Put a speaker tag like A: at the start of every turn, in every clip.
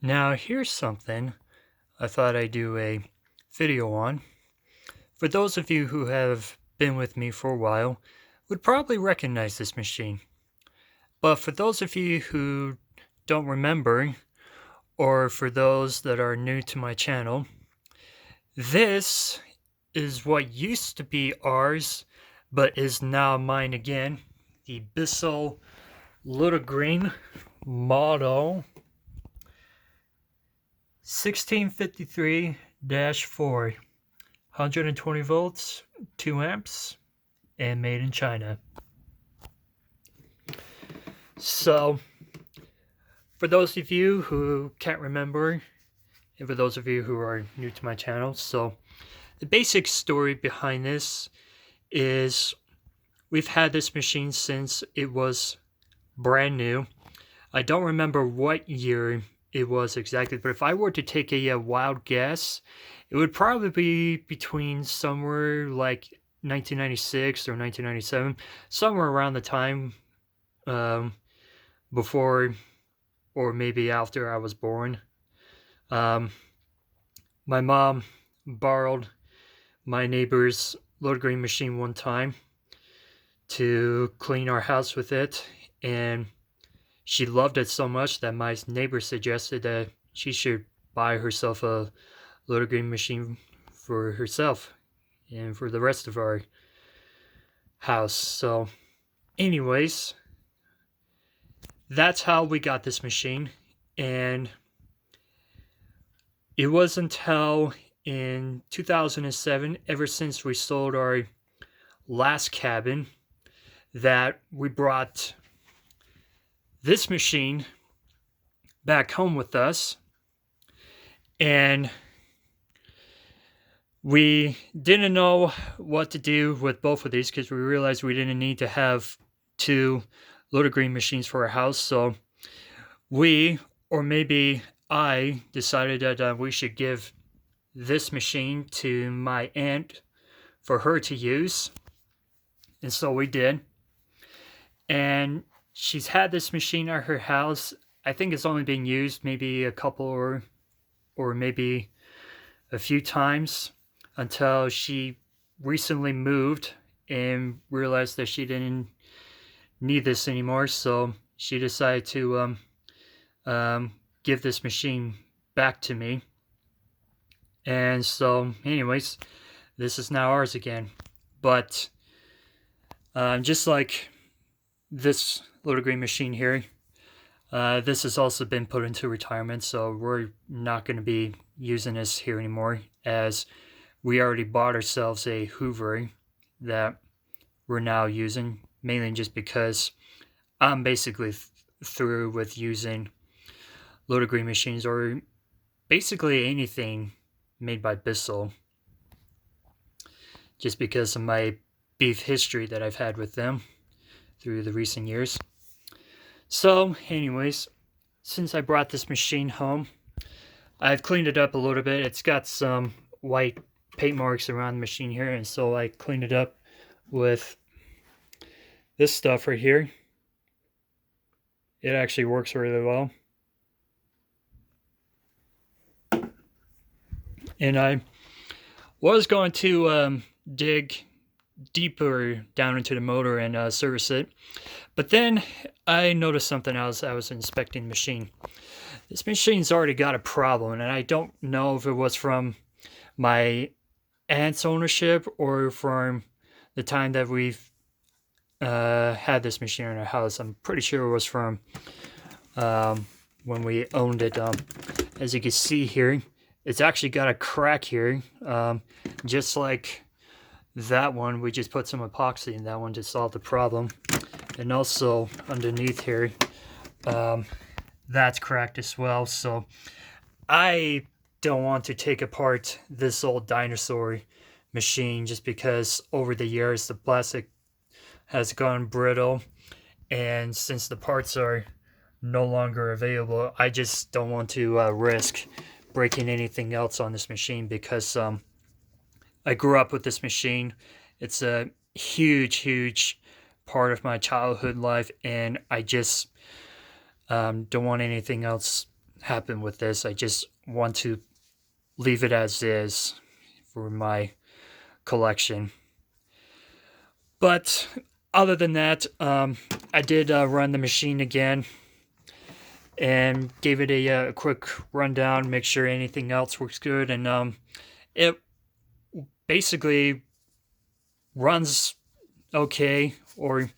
A: Now, here's something I thought I'd do a video on. For those of you who have been with me for a while, would probably recognize this machine. But for those of you who don't remember, or for those that are new to my channel, this is what used to be ours, but is now mine again. The Bissell Little Green Model 1653-4, 120 volts, 2 amps, and made in China. So, for those of you who can't remember, and for those of you who are new to my channel, so the basic story behind this is we've had this machine since it was brand new. I don't remember what year it was exactly, but if I were to take a wild guess, it would probably be between somewhere like 1996 or 1997, somewhere around the time before or maybe after I was born. My mom borrowed my neighbor's Little Green machine one time to clean our house with it, and she loved it so much that my neighbor suggested that she should buy herself a Little Green machine for herself and for the rest of our house. So, anyways, that's how we got this machine. And it wasn't until in 2007, ever since we sold our last cabin, that we brought this machine back home with us. And we didn't know what to do with both of these because we realized we didn't need to have two Little Green machines for our house. So we, or maybe I, decided that we should give this machine to my aunt for her to use. And so we did. And she's had this machine at her house. I think it's only been used maybe a couple or maybe a few times until she recently moved and realized that she didn't need this anymore. So she decided to give this machine back to me. And so, anyways, this is now ours again. But just like this Little Green machine here, this has also been put into retirement, so we're not going to be using this here anymore, as we already bought ourselves a Hoover that we're now using, mainly just because I'm basically through with using Little Green machines, or basically anything made by Bissell, just because of my beef history that I've had with them through the recent years. So, anyways, since I brought this machine home, I've cleaned it up a little bit. It's got some white paint marks around the machine here, and so I cleaned it up with this stuff right here. It actually works really well. And I was going to dig deeper down into the motor and service it, but then I noticed something else. I was inspecting the machine. This machine's already got a problem, and I don't know if it was from my aunt's ownership or from the time that we've had this machine in our house. I'm pretty sure it was from when we owned it. As you can see here, it's actually got a crack here, just like that one. We just put some epoxy in that one to solve the problem. And also underneath here, that's cracked as well. So I don't want to take apart this old dinosaur machine just because over the years the plastic has gone brittle, and since the parts are no longer available, I just don't want to risk breaking anything else on this machine, because I grew up with this machine. It's a huge part of my childhood life, and I just don't want anything else happen with this. I just want to leave it as is for my collection. But other than that, I did run the machine again and gave it a quick rundown, make sure anything else works good, and it basically runs okay, or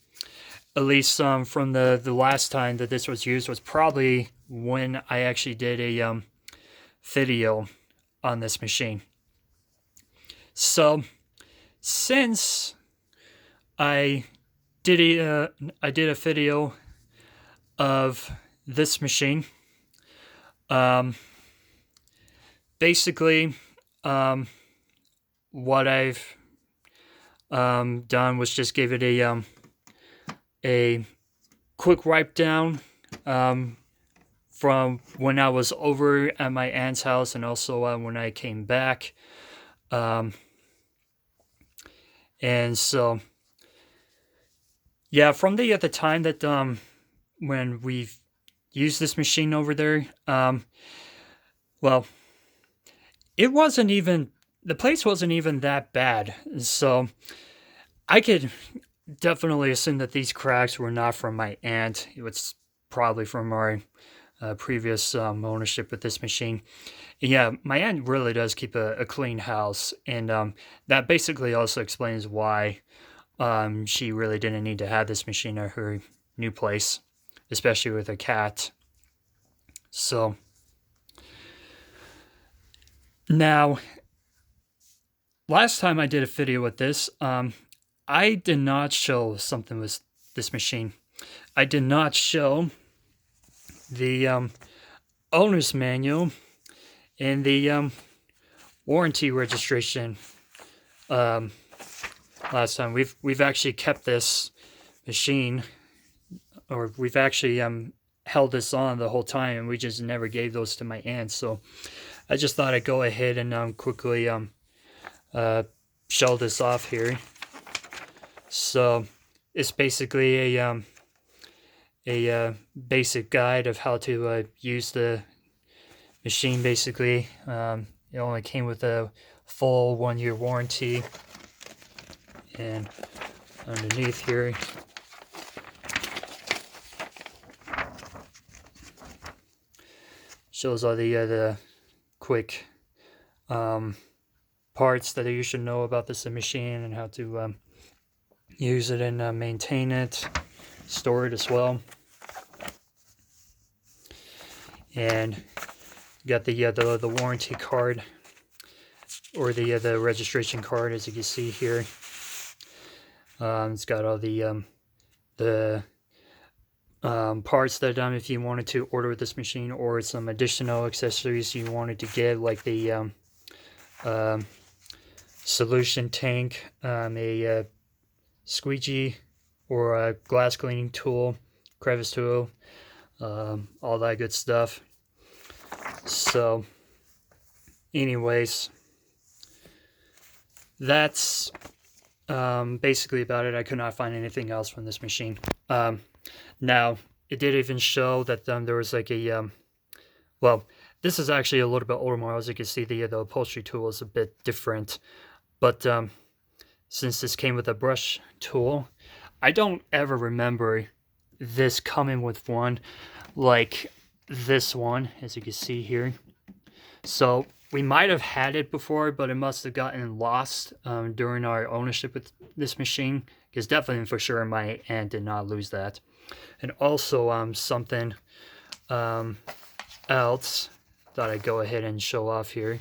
A: at least from the last time that this was used was probably when I actually did a video on this machine. So since I did a video of this machine, basically what I've done was just give it a quick wipe down from when I was over at my aunt's house, and also when I came back. And so, yeah, from the time that when we've used this machine over there, well, it wasn't even, the place wasn't even that bad. So I could definitely assume that these cracks were not from my aunt. It was probably from our previous ownership with this machine. Yeah, my aunt really does keep a clean house, and that basically also explains why she really didn't need to have this machine at her new place, especially with a cat. So now, last time I did a video with this, I did not show something with this machine. I did not show the owner's manual and the warranty registration. Last time we've actually kept this machine, or we've actually held this on the whole time, and we just never gave those to my aunt. So I just thought I'd go ahead and quickly show this off here. So it's basically a basic guide of how to use the machine. Basically, it only came with a full 1-year warranty, and underneath here shows all the quick parts that you should know about this machine, and how to use it and maintain it, store it as well. And got the warranty card, or the registration card, as you can see here. It's got all the parts that if you wanted to order with this machine, or some additional accessories you wanted to get, like the solution tank, a squeegee, or a glass cleaning tool, crevice tool, all that good stuff. So anyways, that's basically about it. I could not find anything else from this machine. Now, it did even show that there was like a well, this is actually a little bit older model. As you can see, the upholstery tool is a bit different, but since this came with a brush tool, I don't ever remember this coming with one like this one, as you can see here. So we might have had it before, but it must have gotten lost during our ownership with this machine, because definitely for sure my aunt did not lose that. And also something else thought I'd go ahead and show off here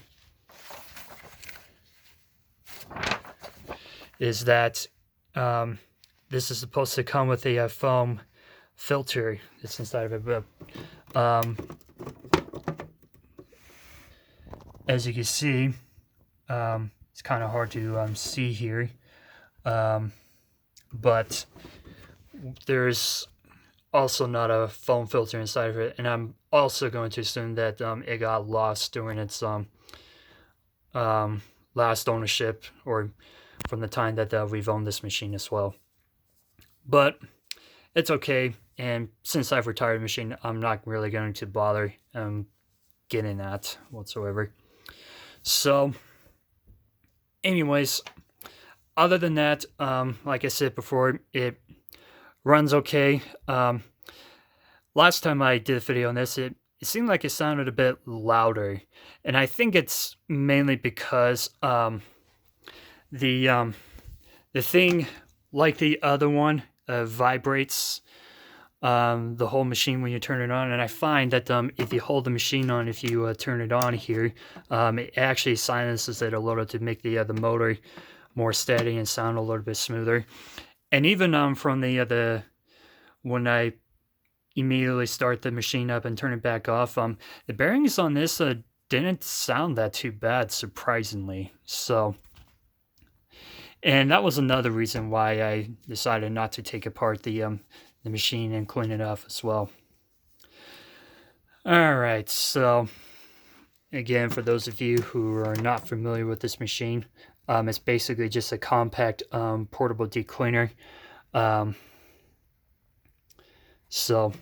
A: is that this is supposed to come with a foam filter that's inside of it. But as you can see, it's kind of hard to see here, but there's also not a foam filter inside of it, and I'm also going to assume that it got lost during its last ownership, or from the time that we've owned this machine as well. But it's okay. And since I've retired the machine, I'm not really going to bother getting that whatsoever. So, anyways, other than that, like I said before, it runs okay. Last time I did a video on this, it seemed like it sounded a bit louder, and I think it's mainly because the um, the thing, like the other one, vibrates the whole machine when you turn it on. And I find that if you hold the machine on, if you turn it on here, it actually silences it a little to make the motor more steady and sound a little bit smoother. And even from the when I immediately start the machine up and turn it back off, the bearings on this didn't sound that too bad, surprisingly. So, and that was another reason why I decided not to take apart the machine and clean it off as well. All right, so again, for those of you who are not familiar with this machine, it's basically just a compact portable deep cleaner. So,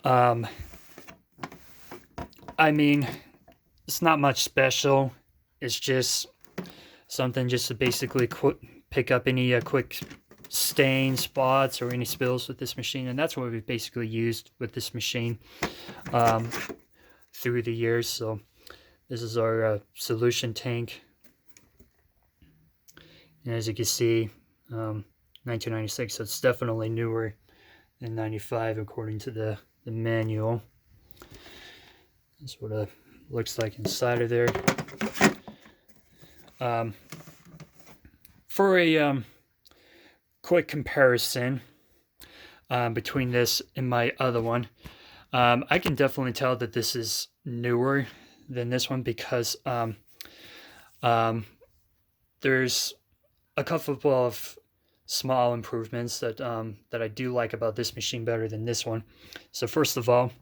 A: I mean, it's not much special. It's just something just to basically pick up any quick stain spots or any spills with this machine, and that's what we've basically used with this machine through the years. So this is our solution tank, and as you can see, 1996, so it's definitely newer than 95 according to the manual. That's what it looks like inside of there. For a quick comparison between this and my other one, I can definitely tell that this is newer than this one because there's a couple of small improvements that I do like about this machine better than this one. So first of all,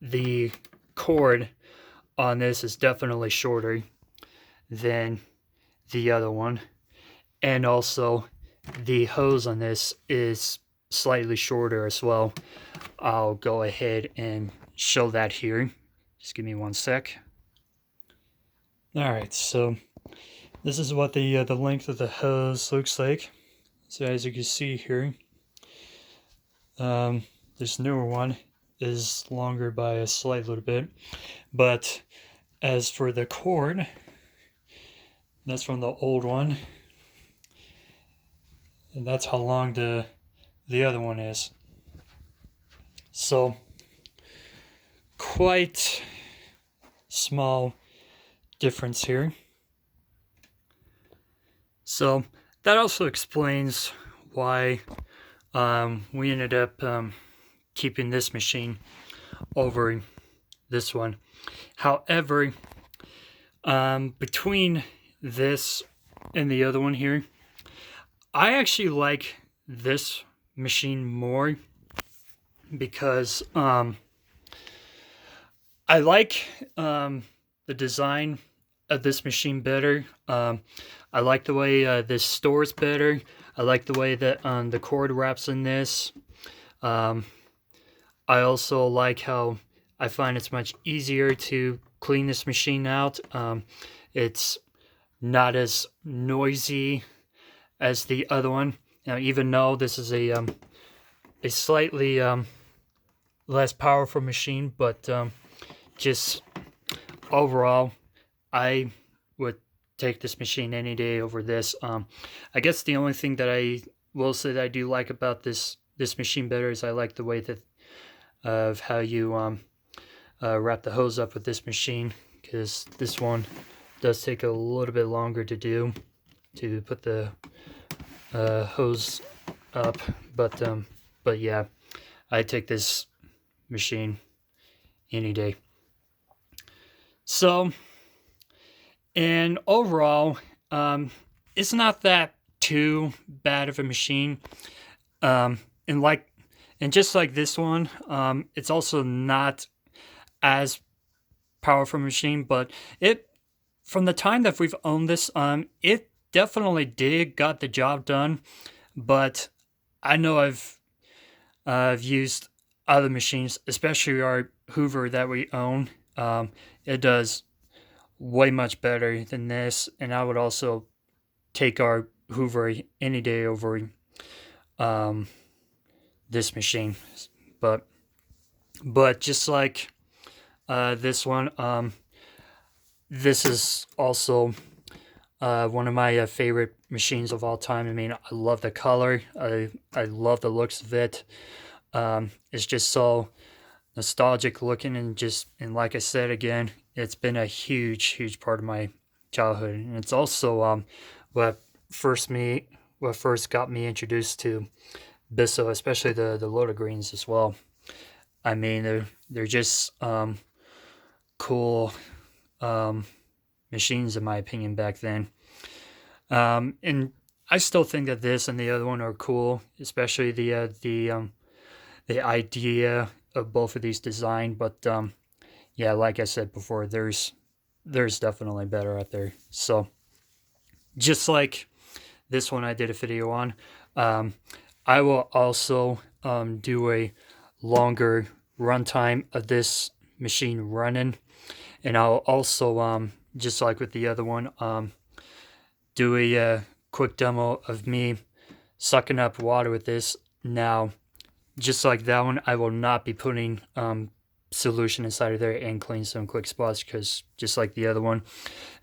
A: the cord on this is definitely shorter than the other one, and also the hose on this is slightly shorter as well. I'll go ahead and show that here. Just give me one sec. Alright, so this is what the length of the hose looks like. So as you can see here, this newer one is longer by a slight little bit, but as for the cord, that's from the old one, and that's how long the other one is. So quite small difference here. So that also explains why we ended up keeping this machine over this one. However, between this and the other one here, I actually like this machine more because I like the design of this machine better. I like the way this stores better. I like the way that the cord wraps in this. I also like how I find it's much easier to clean this machine out. It's not as noisy as the other one. Now, even though this is a slightly less powerful machine, but just overall, I would take this machine any day over this. I guess the only thing that I will say that I do like about this machine better is I like the way that of how you wrap the hose up with this machine, because this one does take a little bit longer to do, to put the hose up, but yeah, I take this machine any day. So, and overall, it's not that too bad of a machine. And just like this one, it's also not as powerful machine, but it, from the time that we've owned this, it definitely got the job done. But I know I've used other machines, especially our Hoover that we own. It does way much better than this, and I would also take our Hoover any day over um, this machine. But just like this one, this is also one of my favorite machines of all time. I mean, I love the color. I love the looks of it. It's just so nostalgic looking, and like I said again, it's been a huge part of my childhood, and it's also what what first got me introduced to Bissell, especially the Loader Greens as well. I mean, they're just cool um, machines in my opinion back then. And I still think that this and the other one are cool, especially the idea of both of these design. But yeah, like I said before, there's definitely better out there. So just like this one I did a video on, um, I will also do a longer runtime of this machine running, and I'll also just like with the other one, do a quick demo of me sucking up water with this. Now, just like that one, I will not be putting solution inside of there and clean some quick spots, because just like the other one,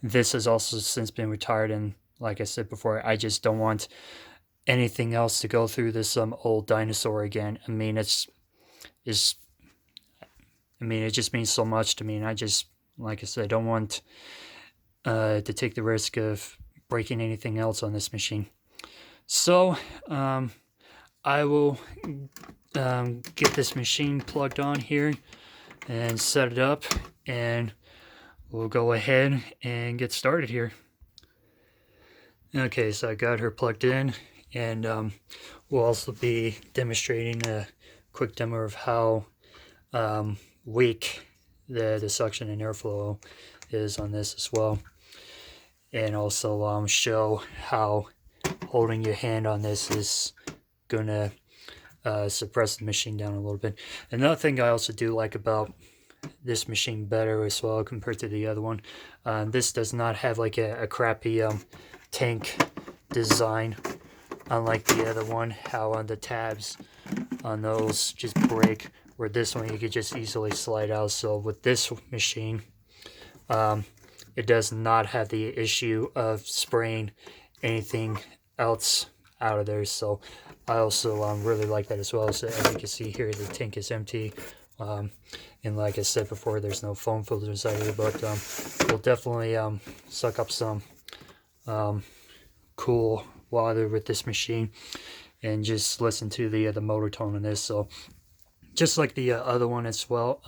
A: this has also since been retired, and like I said before, I just don't want anything else to go through this old dinosaur again. I mean, it's I mean, it just means so much to me, and I just, like I said, I don't want to take the risk of breaking anything else on this machine. So I will get this machine plugged on here and set it up, and we'll go ahead and get started here. Okay, so I got her plugged in, and we'll also be demonstrating a quick demo of how weak the suction and airflow is on this as well, and also show how holding your hand on this is gonna suppress the machine down a little bit. Another thing I also do like about this machine better as well compared to the other one, this does not have like a crappy tank design, unlike the other one, how on the tabs on those just break, where this one you could just easily slide out. So with this machine, it does not have the issue of spraying anything else out of there. So I also really like that as well. So as you can see here, the tank is empty, and like I said before, there's no foam filter inside here, but we'll definitely suck up some cool water with this machine, and just listen to the motor tone on this. So just like the other one as well,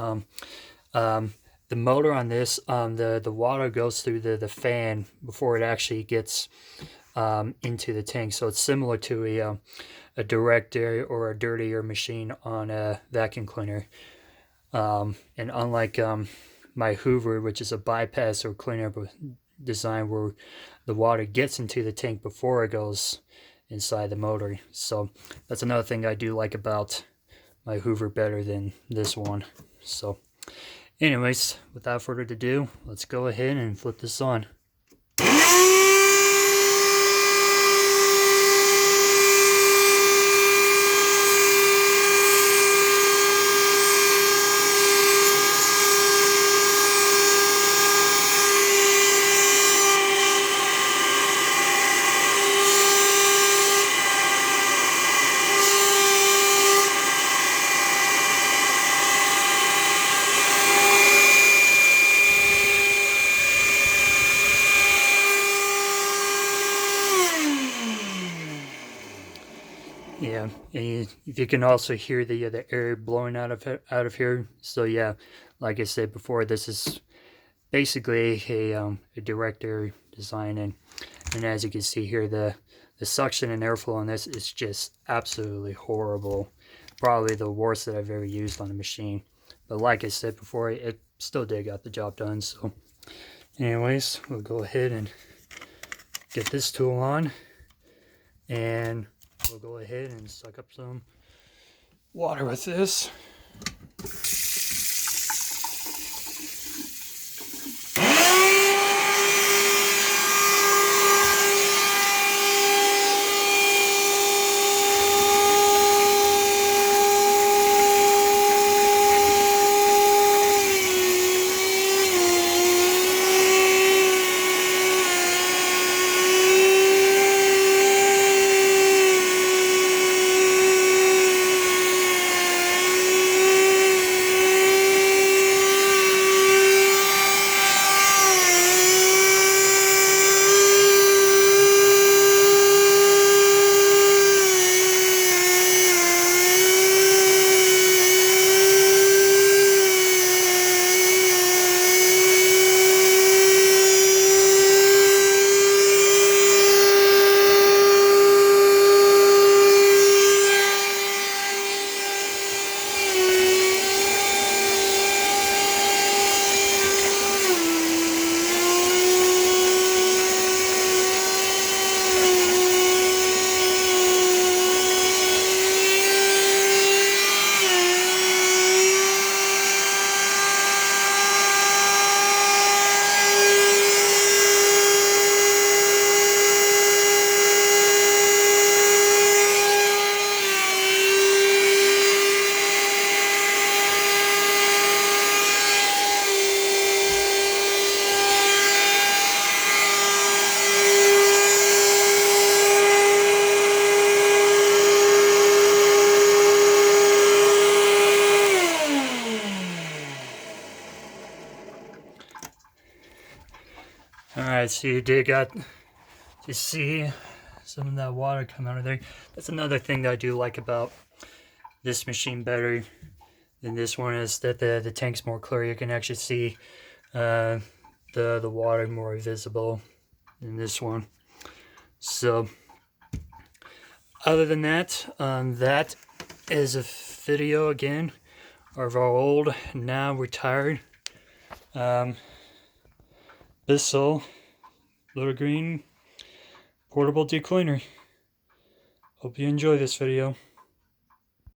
A: the motor on this, the water goes through the fan before it actually gets into the tank. So it's similar to a direct air or a dirty air machine on a vacuum cleaner. And unlike my Hoover, which is a bypass or cleanup design where the water gets into the tank before it goes inside the motor. So that's another thing I do like about my Hoover better than this one. So anyways, without further ado, let's go ahead and flip this on. Yeah, and if you can also hear the air blowing out of here. So yeah, like I said before, this is basically a direct air design, and as you can see here, the suction and airflow on this is just absolutely horrible. Probably the worst that I've ever used on a machine. But like I said before, it still did got the job done. So anyways, we'll go ahead and get this tool on, and we'll go ahead and suck up some water with this. Alright, so you see some of that water come out of there. That's another thing that I do like about this machine better than this one, is that the tank's more clear. You can actually see the water more visible in this one. So other than that, that is a video again of our old, now retired Bissell Little Green portable deep cleaner. Hope you enjoy this video.